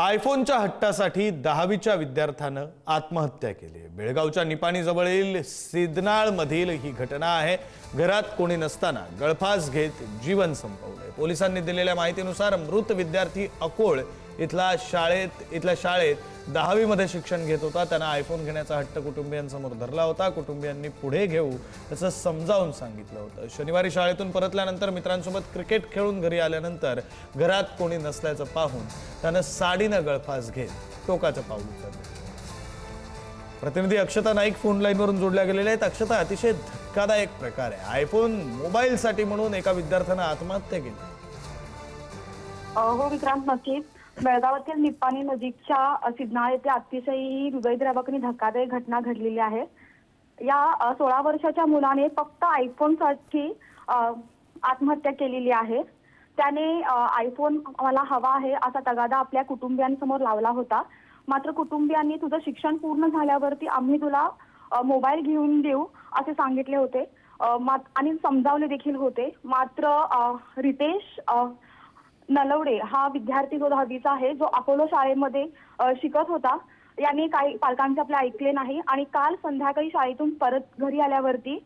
आयफोनच्या हट्टासाठी 10वीच्या विद्यार्थ्यानं आत्महत्या केली। बेळगावच्या निपाणी जवळील सिद्धनाळमधील ही घटना आहे। घरात कोणी नसताना गळफास घेत जीवन संपवले। पोलिसांनी दिलेल्या माहितीनुसार मृत विद्यार्थी अकोळ इथल्या शाळेत 10वी मध्ये शिक्षण घेत होता। त्यांना आयफोन घेण्याचा हट्ट कुटुंबियांसमोर धरला होता। कुटुंबियांनी पुढे घेऊ असं समजावून सांगितलं होतं। शनिवारी शाळेतून परतल्यानंतर मित्रांसोबत क्रिकेट खेळून घरी आल्यानंतर घरात कोणी नसल्याचं पाहून त्यानं साडीनं गळफास घेत टोकाचं पाऊल उचललं। प्रतिनिधी अक्षता नाईक फोन लाईनवरून जोडल्या गेलेल्या आहेत। अक्षता, अतिशय धक्कादायक प्रकार आहे। आयफोन मोबाईलसाठी म्हणून एका विद्यार्थ्यानं आत्महत्या केली। हो विक्रांत, नक्कीच बेळगावातील निपाणी नजीकच्या सिद्धनाळ येथे अतिशय हृदयद्रावक आणि धक्कादायक घटना घडलेली आहे। या 16 वर्षाच्या मुलाने फक्त आयफोनसाठी आत्महत्या केलेली आहे। त्याने आयफोन मला हवा आहे असा तगादा आपल्या कुटुंबियांसमोर लावला होता। मात्र कुटुंबियांनी तुझं शिक्षण पूर्ण झाल्यावरती आम्ही तुला मोबाईल घेऊन देऊ असे सांगितले होते आणि समजावले देखील होते। मात्र रितेश नलवडे हा विद्यार्थी जो 10वीचा आहे, जो अपोलो शाळेमध्ये शिकत होता, याने काही पालकांचे आपले ऐकले नाही आणि काल संध्याकाळी शाळेतून परत घरी आल्यावरती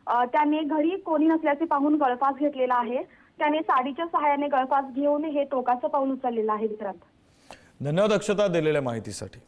त्याने घरी कोणी नसल्याचे पाहून गळफास घेतलेला आहे। त्याने साडीच्या सहाय्याने गळफास घेऊन हे टोकाचं पाऊल उचललेलं आहे। विक्रांत, धन्यवाद अक्षता दिलेल्या माहितीसाठी।